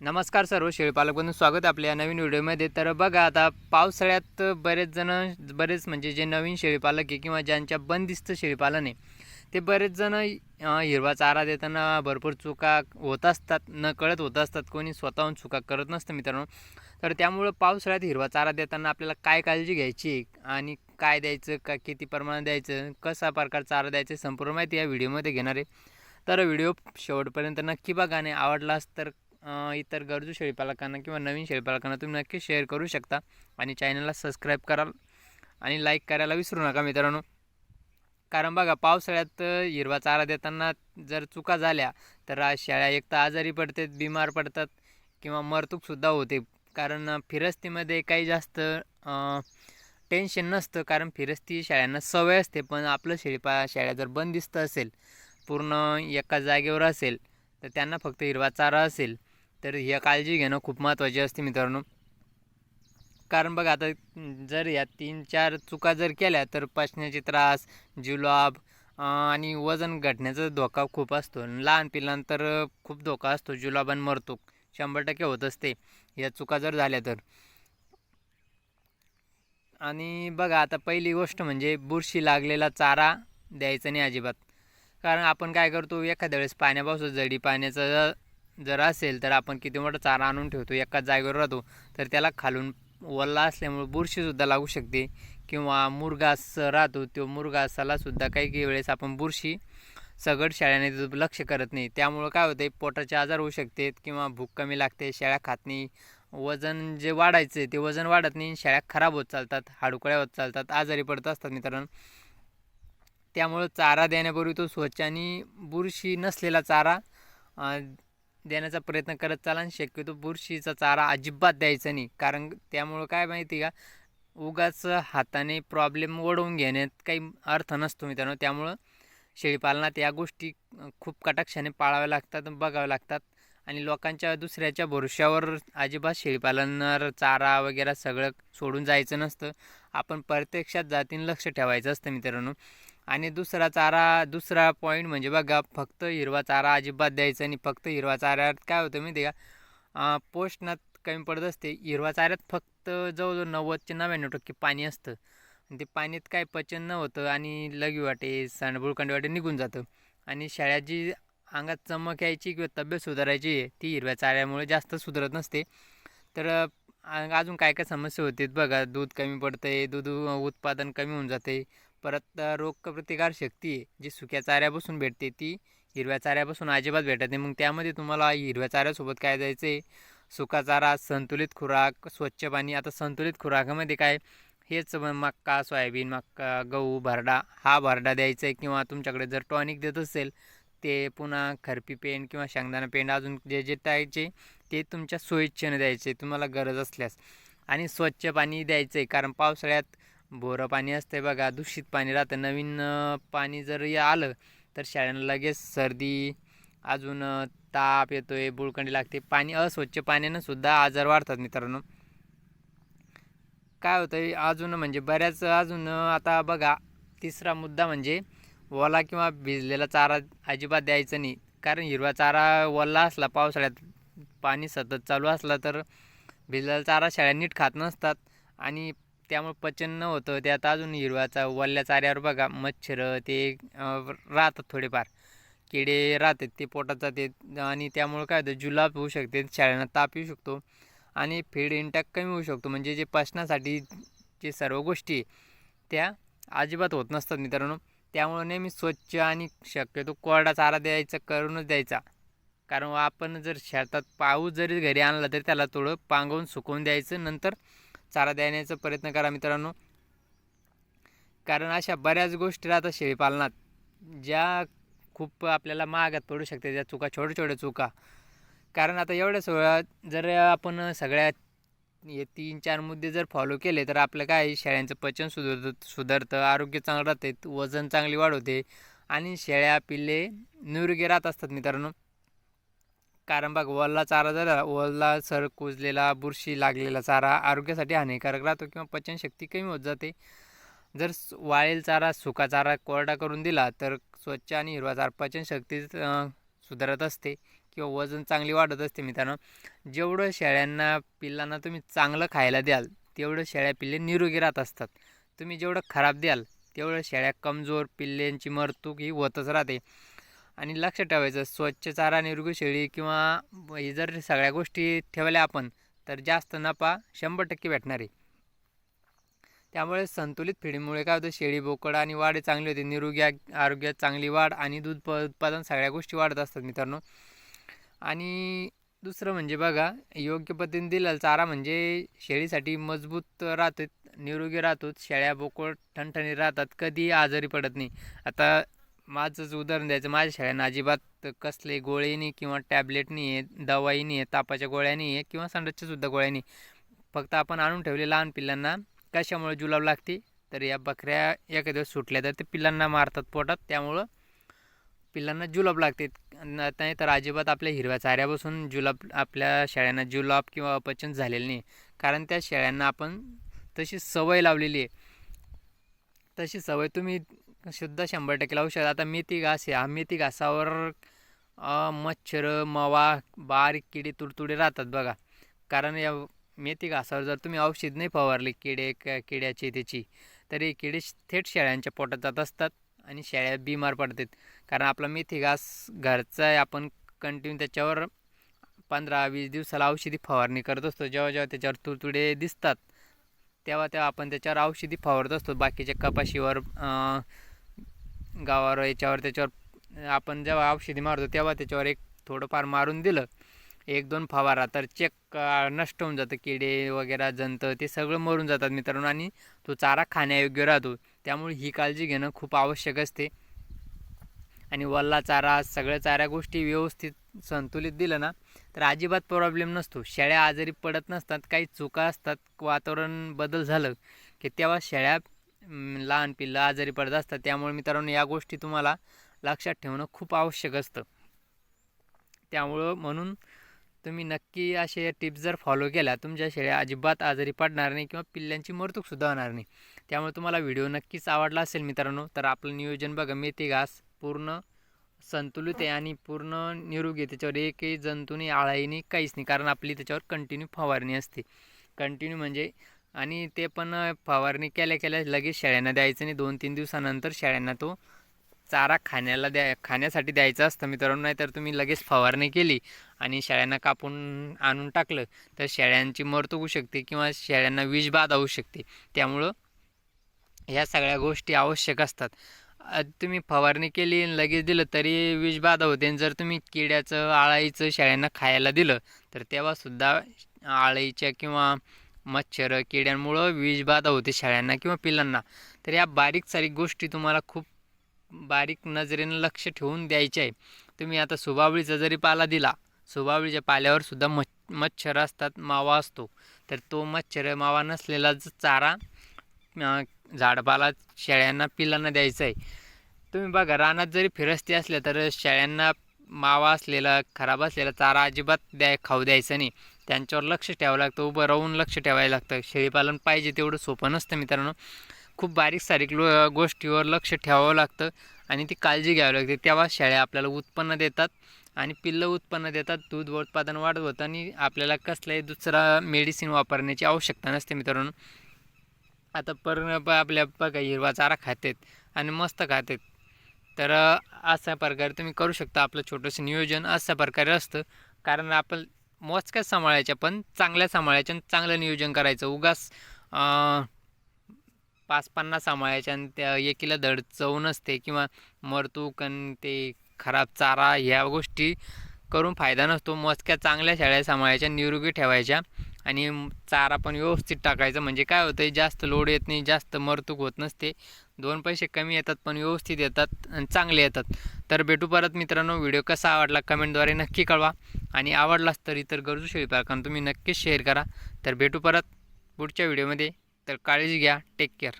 नमस्कार सर्व शेळीपालक बंधू, स्वागत आहे आपल्या या नवीन व्हिडिओमध्ये. तर बघा, आता पावसाळ्यात बरेच म्हणजे जे नवीन शेळीपालक आहे किंवा ज्यांच्या बंदिस्त शेळीपालन आहे ते बरेच जण हिरवा चारा देताना भरपूर चुका होत असतात, नकळत होत असतात. कोणी स्वतःहून चुका करत नसतं मित्रांनो. तर त्यामुळं पावसाळ्यात हिरवा चारा देताना आपल्याला काय काळजी घ्यायची आणि काय द्यायचं, का किती प्रमाणात द्यायचं, कसा प्रकार चारा द्यायचं, संपूर्ण माहिती या व्हिडिओमध्ये घेणार आहे. तर व्हिडिओ शेवटपर्यंत नक्की बघा आणि आवडलास तर इतर गरजू शेळीपालकांना किंवा नवीन शेळीपालकांना तुम्ही नक्की शेअर करू शकता आणि चॅनलला सबस्क्राईब कराल आणि लाईक करायला विसरू नका मित्रांनो. कारण बघा, पावसाळ्यात हिरवा चारा देताना जर चुका झाल्या तर शेळ्या एक तर आजारी पडतात, बिमार पडतात किंवा मरतूकसुद्धा होते. कारण फिरस्तीमध्ये काही जास्त टेन्शन नसतं, कारण फिरस्ती शेळ्यांना सवय असते. पण आपलं शेळ्या जर बंदिस्त असेल, पूर्ण एका जागेवर असेल, तर त्यांना फक्त हिरवा चारा असेल तर ही काळजी घेणं खूप महत्त्वाची असते मित्रांनो. कारण बघा, आता जर या 3-4 चुका जर केल्या तर पचण्याचे त्रास, जुलाब आणि वजन घटण्याचा धोका खूप असतो. लहान पिलांतर खूप धोका असतो, जुलाब आणि मरतूक 100% होत असते या चुका जर झाल्या तर. आणि बघा, आता पहिली गोष्ट म्हणजे बुरशी लागलेला चारा द्यायचा नाही अजिबात. कारण आपण काय करतो, एखाद्या वेळेस पाण्यापासून जडी पाण्याचं जर असेल तर आपण किती मोठा चारा आणून ठेवतो, एकाच जागेवर राहतो, तर त्याला खालून ओल्ला असल्यामुळे बुरशीसुद्धा लागू शकते. किंवा मुरघास राहतो, तो मुरघासालासुद्धा काही काही वेळेस आपण बुरशी सगळं शेळ्याने लक्ष करत नाही, त्यामुळं काय होते, पोटाचे आजार होऊ शकते किंवा भूक कमी लागते, शेळ्या खात नाही, वजन जे वाढायचं आहे ते वजन वाढत नाही, शेळ्या खराब होत चालतात, हाडुकळ्या होत चालतात, आजारी पडत असतात मित्रांनो. त्यामुळं चारा देण्यापूर्वी तो स्वच्छ आणि बुरशी नसलेला चारा देण्याचा प्रयत्न करत चाला. आणि शक्यतो बुरशीचा चारा अजिबात द्यायचा नाही, कारण त्यामुळं काय माहिती का, उगाच हाताने प्रॉब्लेम ओढवून घेण्यात काही अर्थ नसतो मित्रांनो. त्यामुळं शेळीपालनात या गोष्टी खूप कटाक्षाने पाळाव्या लागतात, बघाव्या लागतात. आणि लोकांच्या दुसऱ्याच्या भरोश्यावर अजिबात शेळीपालनावर चारा वगैरे सगळं सोडून जायचं नसतं. आपण प्रत्यक्षात जातीनं लक्ष ठेवायचं असतं मित्रांनो. आणि दुसरा पॉईंट म्हणजे बघा, फक्त हिरवा चारा अजिबात द्यायचा नाही. फक्त हिरवा चाऱ्यात काय होतं माहिती आहे का, पोषणात कमी पडत असते. हिरवा चाऱ्यात फक्त जवळजवळ 90-99% पाणी असतं आणि ते पाण्यात काय पचन न होतं आणि लघवी सांडबुळकांडी वाटे निघून जातं. आणि शेळ्या जी अंगात चमक यायची किंवा तब्येत सुधारायची आहे ती हिरव्या चाऱ्यामुळे जास्त सुधारत नसते. तर अजून काय काय समस्या होते बघा, दूध कमी पडतंय, दूध उत्पादन कमी होऊन जाते. परत रोगप्रतिकार शक्ती आहे जी सुक्या चाऱ्यापासून भेटते ती हिरव्या चाऱ्यापासून अजिबात भेटत नाही. मग त्यामध्ये तुम्हाला हिरव्या चाऱ्यासोबत काय द्यायचं आहे, सुका चारा, संतुलित खुराक, स्वच्छ पाणी. आता संतुलित खुराकामध्ये काय, हेच मक्का, सोयाबीन, मक्का, गहू, भरडा, हा भरडा द्यायचा आहे. किंवा तुमच्याकडे जर टॉनिक देत असेल ते पुन्हा खरपी पेंड किंवा शेंगदाणा पेंड अजून जे जे द्यायचे ते तुमच्या सोयीच्छेने द्यायचे तुम्हाला गरज असल्यास. आणि स्वच्छ पाणी द्यायचं आहे, कारण पावसाळ्यात बोरं पाणी असते बघा, दूषित पाणी राहतं. नवीन पाणी जर आलं तर शेळ्यांना लगेच सर्दी, अजून ताप येतोय, बुळकंडी लागते. पाणी अस्वच्छ पाण्यानं सुद्धा आजार वाढतात मित्रांनो. काय होतं आहे अजून म्हणजे बऱ्याच अजून आता बघा, तिसरा मुद्दा म्हणजे ओला किंवा भिजलेला चारा अजिबात द्यायचा नाही. कारण हिरवा चारा ओला असला, पावसाळ्यात पाणी सतत चालू असला तर भिजलेला चारा शेळ्या नीट खात नसतात आणि त्यामुळे पचन न होतं. त्यात अजून हिरव्याचा ओल्या चाऱ्यावर बघा मच्छर ते राहतात, थोडेफार किडे राहतात, ते पोटात जातात आणि त्यामुळे काय होतं, जुलाब होऊ शकते, शेळ्यांना ताप येऊ शकतो आणि फीड इंटॅक कमी होऊ शकतो. म्हणजे जे पचनासाठी जे सर्व गोष्टी त्या अजिबात होत नसतात मित्रांनो. त्यामुळे नेहमी स्वच्छ आणि शक्यतो कोरडा चारा करूनच द्यायचा. कारण आपण जर शेतात पाऊस जरी घरी आणला तरी त्याला थोडं पांगवून सुकवून द्यायचं, नंतर चारा देण्याचा प्रयत्न करा मित्रांनो. कारण अशा बऱ्याच गोष्टी राहतात शेळीपालनात ज्या खूप आपल्याला महागात पडू शकते, त्या चुका, छोट्या छोट्या चुका. कारण आता एवढ्याच वेळात जर आपण सगळ्या हे 3-4 मुद्दे जर फॉलो केले तर आपलं काय, शेळ्यांचं पचन सुधारतं, आरोग्य चांगलं राहते, वजन चांगली वाढवते आणि शेळ्या पिल्ले निरोगी राहत असतात मित्रांनो. कारण बघ, ओला चारा जर ओला सर कुजलेला, बुरशी लागलेला चारा आरोग्यासाठी हानिकारक राहतो किंवा पचनशक्ती कमी होत जाते. जर वाळेल चारा, सुका चारा कोरडा करून दिला तर स्वच्छ आणि हिरवा चारा पचनशक्ती सुधारत असते किंवा वजन चांगली वाढत असते मित्रांनो. जेवढं शेळ्यांना पिल्लांना तुम्ही चांगलं खायला द्याल तेवढं शेळ्या पिल्ले निरोगी राहत असतात. तुम्ही जेवढं खराब द्याल तेवढं शेळ्या कमजोर, पिल्ल्यांची मरतूक ही होतच राहते. आणि लक्ष ठेवायचं, स्वच्छ चारा, निरोगी शेळी किंवा हे जर सगळ्या गोष्टी ठेवल्या आपण तर जास्त नफा 100% भेटणार आहे. त्यामुळे संतुलित फिडीमुळे काय होतं, शेळी बोकड आणि वाढ चांगली होते, निरोगी आरोग्यात चांगली वाढ आणि दूध उत्पादन सगळ्या गोष्टी वाढत असतात मित्रांनो. आणि दुसरं म्हणजे बघा, योग्य पद्धतीने दिलेला चारा म्हणजे शेळीसाठी मजबूत राहतात, निरोगी राहतो, शेळ्या बोकड ठणठणीत राहतात, कधीही आजारी पडत नाही. आता माझंच उदाहरण द्यायचं, माझ्या शेळ्यांना अजिबात कसले गोळे नाही किंवा टॅबलेट नाही आहे, दवाई नाही आहे, तापाच्या गोळ्या नाही आहे किंवा संडासच्यासुद्धा गोळ्या नाही. फक्त आपण आणून ठेवले लहान पिल्लांना कशामुळे जुलाब लागते, तर या बकऱ्या एखाद्या दिवस सुटल्या तर ते पिल्लांना मारतात पोटात, त्यामुळं पिल्लांना जुलाब लागते. नाही तर अजिबात आपल्या हिरव्या चाऱ्यापासून जुलाब, आपल्या शेळ्यांना जुलाब किंवा अपचन झालेलं नाही, कारण त्या शेळ्यांना आपण तशी सवय लावलेली आहे. तशी सवय तुम्ही सुद्धा 100% लावू शकता. आता मेथी घास आहे, हा मेथी घासावर मच्छर, मवा, बारीक किडे, तुडतुडे राहतात बघा. कारण या मेथी घासावर जर तुम्ही औषध नाही फवारले किड्याची त्याची, तर हे किडे थेट शेळ्यांच्या पोटात जात असतात आणि शेळ्या बिमार पडतात. कारण आपला मेथी घास घरचा आहे, आपण कंटिन्यू त्याच्यावर 15-20 दिवसाला औषधी फवारणी करत असतो. जेव्हा जेव्हा त्याच्यावर तुडतुडे दिसतात तेव्हा आपण त्याच्यावर औषधी फवारत असतो. बाकीच्या कपाशीवर, गावावर, याच्यावर त्याच्यावर आपण जेव्हा औषधी मारतो तेव्हा त्याच्यावर एक थोडंफार मारून दिलं, 1-2 फवारा, तर चेक नष्ट होऊन जातं. किडे वगैरे, जंत ते सगळं मरून जातात मित्रांनो, आणि तो चारा खाण्यायोग्य राहतो. त्यामुळे ही काळजी घेणं खूप आवश्यक असते. आणि वल्ला चारा, सगळ्या चाऱ्या गोष्टी व्यवस्थित संतुलित दिलं ना तर अजिबात प्रॉब्लेम नसतो. शेळ्या आजारी पडत नसतात. काही चुका असतात, वातावरण बदल झालं की तेव्हा शेळ्या, लहान पिल्लं आजारी पडत असतात. त्यामुळे मित्रांनो या गोष्टी तुम्हाला लक्षात ठेवणं खूप आवश्यक असतं. म्हणून तुम्ही नक्की असे टिप्स जर फॉलो केल्या, तुमच्या शेळ्या अजिबात आजारी पडणार नाही किंवा पिल्ल्यांची मरतूकसुद्धा होणार नाही. त्यामुळे तुम्हाला व्हिडिओ नक्कीच आवडला असेल मित्रांनो. तर आपलं नियोजन बघा, मेथी घास पूर्ण संतुलित आहे आणि पूर्ण निरोगी आहे. त्याच्यावर एकही जंतू नाही, आळाई नाही, काहीच नाही, कारण आपली त्याच्यावर कंटिन्यू फवारणी असते. कंटिन्यू म्हणजे, आणि ते पण फवारणी केल्या लगेच शेळ्यांना द्यायचं नाही. 2-3 दिवसानंतर शेळ्यांना तो चारा खाण्यासाठी द्यायचा असतं मित्रांनो. नाहीतर तुम्ही लगेच फवारणी केली आणि शेळ्यांना कापून आणून टाकलं तर शेळ्यांची मरतूक होऊ शकते किंवा शेळ्यांना विषबाधा होऊ शकते. त्यामुळं ह्या सगळ्या गोष्टी आवश्यक असतात. तुम्ही फवारणी केली आणि लगेच दिलं तरी विषबाधा होते, आणि जर तुम्ही किड्याचं, आळाईचं शेळ्यांना खायला दिलं तर तेव्हासुद्धा आळाईच्या किंवा मच्छर, किड्यांमुळं विषबाधा होते शेळ्यांना किंवा पिल्लांना. तर या बारीक सारीक गोष्टी तुम्हाला खूप बारीक नजरेनं लक्ष ठेवून द्यायचे आहे. तुम्ही आता सुबावळीचा जरी पाला दिला, सुबावळीच्या पाल्यावर सुद्धा मच्छर असतात, मावा असतो, तर तो मच्छर मावा नसलेला चारा, झाडपाला शेळ्यांना पिल्लांना द्यायचं आहे. तुम्ही बघा, रानात जरी फिरस्ती असल्या तर शेळ्यांना मावा असलेला, खराब असलेला चारा अजिबात खाऊ द्यायचं नाही. त्यांच्यावर लक्ष ठेवावं लागतं, उभं राहून लक्ष ठेवायला लागतं. शेळीपालन पाहिजे तेवढं सोपं नसतं मित्रांनो. खूप बारीक सारीक गोष्टीवर लक्ष ठेवावं लागतं आणि ती काळजी घ्यावी लागते. तेव्हा शेळ्या आपल्याला उत्पन्न देतात आणि पिल्लं उत्पन्न देतात, दूध उत्पादन वाढत होतं आणि आपल्याला कसलाही दुसरा मेडिसिन वापरण्याची आवश्यकता नसते मित्रांनो. आता आपल्या बघा, हिरवा चारा खातात आणि मस्त खातात. तर अशा प्रकारे तुम्ही करू शकता. आपलं छोटंसं नियोजन अशा प्रकारे असतं, कारण आपण मोजक्याच सांभाळायच्या, पण चांगल्या सांभाळायच्या आणि चांगलं नियोजन करायचं. उगाच 5-50 सांभाळायच्या आणि त्या एकीला धड चव नसते किंवा मरतूक आणि ते खराब चारा, ह्या गोष्टी करून फायदा नसतो. मोजक्या चांगल्या शेळ्या सांभाळायच्या, निरोगी ठेवायच्या आणि चारा पण व्यवस्थित टाकायचा. म्हणजे काय होतं, जास्त लोड येत नाही, जास्त मरतूक होत नसते, 2 पैसे कमी येतात पण व्यवस्थित येतात आणि चांगले येतात. तर भेटू परत मित्रांनो. व्हिडिओ कसा आवडला कमेंटद्वारे नक्की कळवा, आणि आवडलाच तर इतर गरजू शेळीपालकांना तुम्ही नक्कीच शेअर करा. तर भेटू परत पुढच्या व्हिडिओमध्ये. तर काळजी घ्या, टेक केअर.